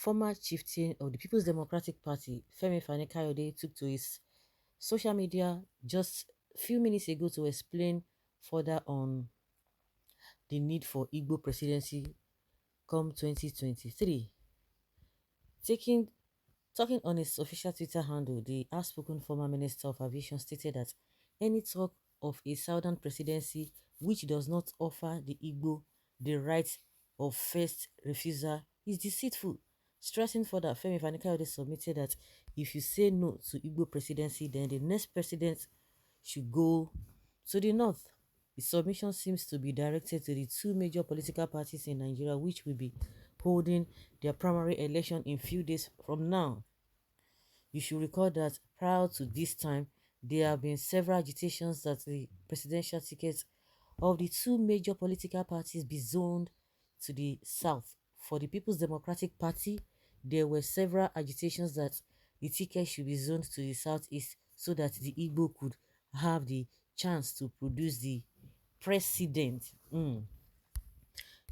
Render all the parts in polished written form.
former chieftain of the People's Democratic Party, Femi Fani-Kayode, took to his social media just a few minutes ago to explain further on the need for Igbo presidency come 2023. Taking Talking on his official Twitter handle, the outspoken former Minister of Aviation stated that any talk of a southern presidency which does not offer the Igbo the right of first refusal is deceitful, stressing further Femi Fani-Kayode submitted that if you say no to Igbo presidency, then the next president should go to the north. The submission seems to be directed to the two major political parties in Nigeria, which will be holding their primary election in few days from now. You should recall that prior to this time, there have been several agitations that the presidential tickets of the two major political parties be zoned to the south. For the People's Democratic Party, there were several agitations that the ticket should be zoned to the southeast so that the Igbo could have the chance to produce the president.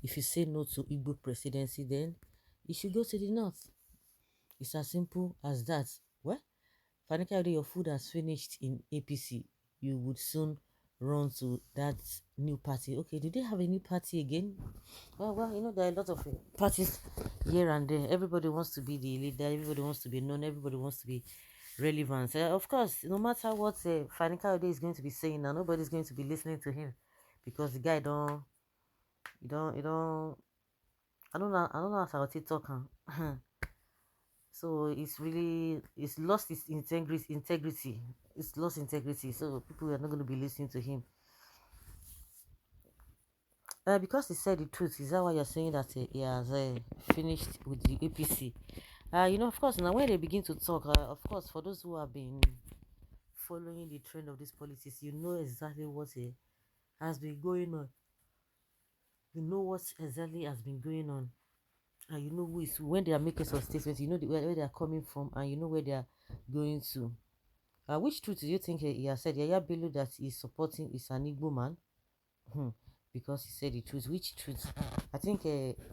If you say no to Igbo presidency, then you should go to the north. It's as simple as that. Well, Fani-Kayode, your food has finished in APC. You would soon run to that new party. Okay, do they have a new party again? Well, there are a lot of parties here and there. Everybody wants to be the leader. Everybody wants to be known. Everybody wants to be relevant. Of course, no matter what Fani-Kayode is going to be saying now, nobody's going to be listening to him because the guy you don't. I don't know how to talk. So it's lost its integrity. It's lost integrity. So people are not going to be listening to him. Because he said the truth. Is that why you're saying that he has finished with the APC? Of course, now when they begin to talk, of course, for those who have been following the trend of this politics, you know exactly what has been going on. You know what exactly has been going on. And you know who is who. When they are making some statements, you know where they are coming from, and you know where they are going to. Which truth do you think he has said? Yaya Bello that he's supporting is an Igbo man? Because he said the truth. Which truth? I think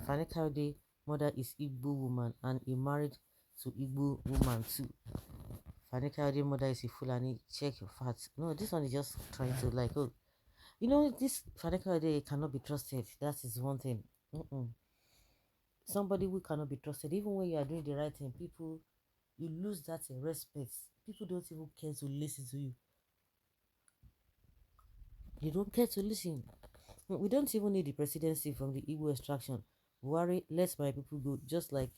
Fani-Kayode mother is Igbo woman and he married to Igbo woman too. Fani-Kayode mother is a Fulani. Check your facts. No, this one is just trying to this Fani-Kayode cannot be trusted. That is one thing. Somebody who cannot be trusted, even when you are doing the right thing, you lose that respect. People don't even care to listen to you. They don't care to listen. We don't even need the presidency from the Igbo extraction. Buhari let my people go, just like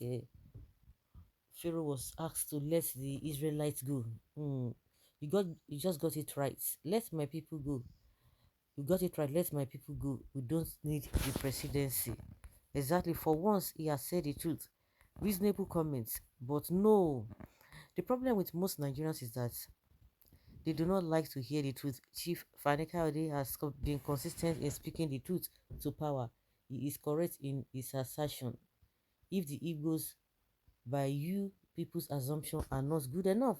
Pharaoh was asked to let the Israelites go. You just got it right. Let my people go. You got it right. Let my people go. We don't need the presidency. Exactly. For once, he has said the truth. Reasonable comments, but no. The problem with most Nigerians is that they do not like to hear the truth. Chief Fani-Kayode has been consistent in speaking the truth to power. He is correct in his assertion. If the Igbos, by you people's assumption, are not good enough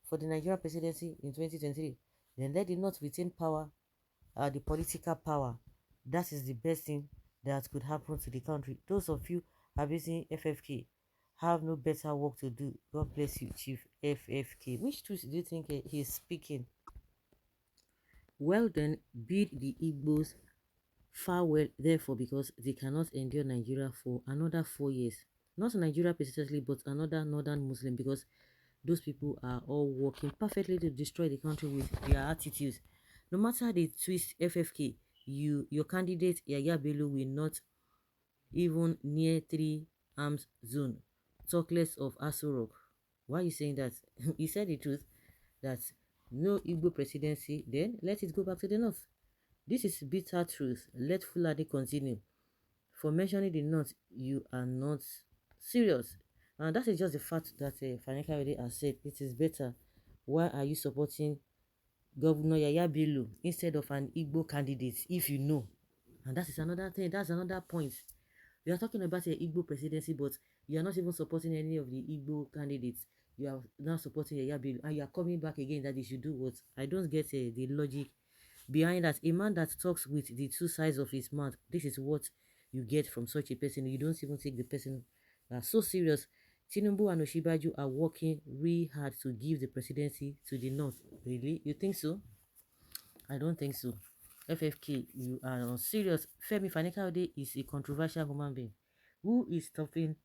for the Nigerian presidency in 2023, then let them not retain power, the political power. That is the best thing that could happen to the country. Those of you abusing FFK have no better work to do. God bless you, Chief FFK. Which truth do you think he is speaking? Well then, bid the Igbos farewell, therefore, because they cannot endure Nigeria for another 4 years. Not Nigeria specifically, but another northern Muslim, because those people are all working perfectly to destroy the country with their attitudes. No matter the twist FFK, your candidate Yaya Bello will not even near 3 arms zone. Talk less of Aso Rock. Why are you saying that? He said the truth that no Igbo presidency, then let it go back to the north. This is bitter truth. Let Fulani continue. For mentioning the north, you are not serious. And that is just the fact that Fani-Kayode has said it is better. Why are you supporting Governor Yaya Bello instead of an Igbo candidate if you know? And that is another thing. That's another point. We are talking about an Igbo presidency, but you are not even supporting any of the Igbo candidates. You are not supporting Yaya Bello, and you are coming back again that they should do what? I don't get the logic behind that. A man that talks with the two sides of his mouth, this is what you get from such a person. You don't even take the person are so serious. Tinubu and Oshibaju are working really hard to give the presidency to the North. Really? You think so? I don't think so. FFK, you are on serious. Femi Fanikaode is a controversial human being. Who is stopping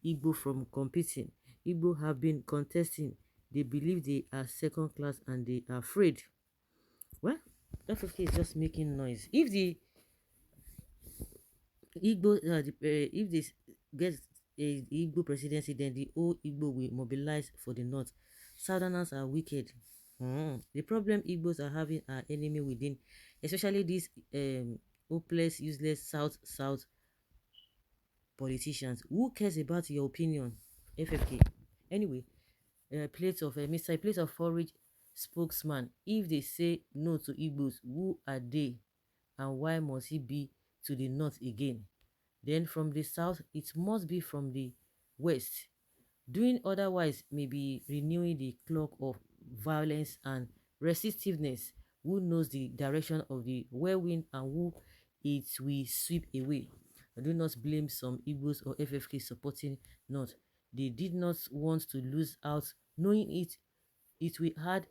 Igbo from competing? Igbo have been contesting. They believe they are second class and they are afraid. Well, FFK is just making noise. If the if this gets a Igbo presidency, then the whole Igbo will mobilize for the north. Southerners are wicked. The problem Igbos are having are enemy within, especially these hopeless, useless South politicians. Who cares about your opinion, FFK? Anyway, Mr. Plate of Porridge spokesman. If they say no to Igbos, who are they, and why must he be to the north again? Then from the south, it must be from the west. Doing otherwise may be renewing the clock of violence and resistiveness. Who knows the direction of the whirlwind and who it will sweep away? Do not blame some Igbos or FFK supporting North. They did not want to lose out, knowing it will hard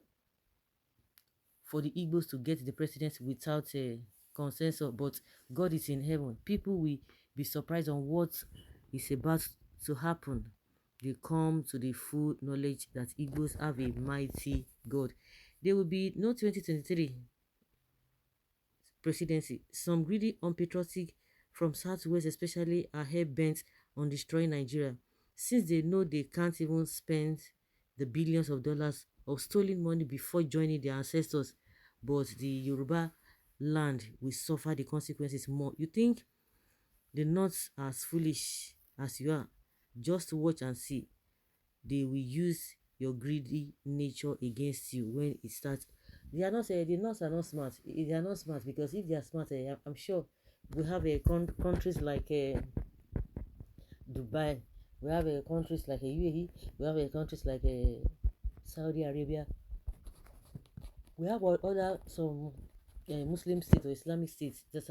for the Igbos to get the presidency without a consensus, but God is in heaven. People will be surprised on what is about to happen. They come to the full knowledge that Igbos have a mighty God. There will be no 2023 presidency. Some greedy, unpatriotic from Southwest especially are hell-bent on destroying Nigeria, since they know they can't even spend the billions of dollars of stolen money before joining their ancestors. But the Yoruba land will suffer the consequences more. You think the North are as foolish as you are? Just watch and see. They will use your greedy nature against you when it starts. They are not the North are not smart. They are not smart because if they are smart, I'm sure we have countries like Dubai, we have countries like UAE, we have countries like Saudi Arabia, we have other some Muslim states or Islamic states that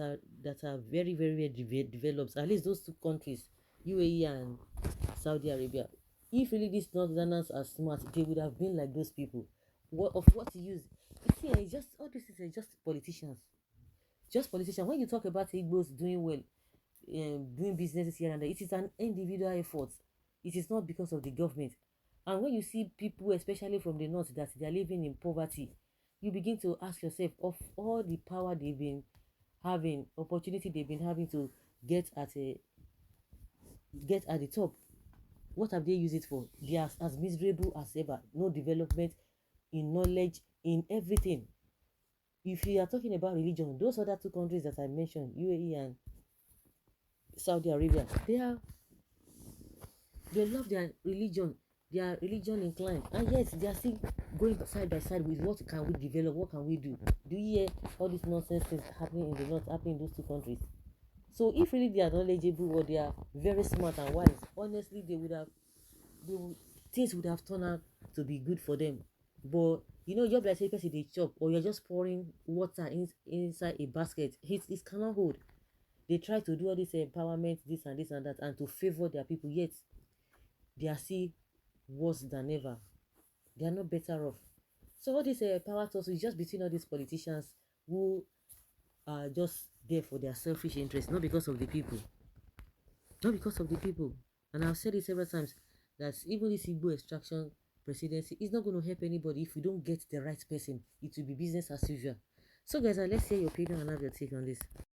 are very developed. At least those two countries, UAE and Saudi Arabia. If really these northerners are smart, they would have been like those people. What use? You see, it's just all this is just politicians. Just politicians. When you talk about Igbos doing well, doing businesses here and there, it is an individual effort. It is not because of the government. And when you see people, especially from the north, that they are living in poverty, you begin to ask yourself, of all the power they've been having, opportunity they've been having to get at the top, what have they used it for? They are as miserable as ever. No development in knowledge, in everything. If you are talking about religion, those other two countries that I mentioned, UAE and Saudi Arabia, they love their religion inclined, and yet they are still going side by side with what can we develop, what can we do. Do you hear all these nonsense things happening in the north, happening in those two countries? So if really they are knowledgeable or they are very smart and wise, honestly things would have turned out to be good for them. But you know, just like say person dey chop or you're just pouring water inside a basket, it cannot hold. They try to do all this empowerment, this and that, and to favor their people, yet they are still worse than ever. They are not better off. So all this power tussle is just between all these politicians who are just there for their selfish interests, not because of the people. Not because of the people. And I've said it several times that even this Igbo extraction presidency is not going to help anybody if we don't get the right person. It will be business as usual. So guys, let's hear your opinion and have your take on this.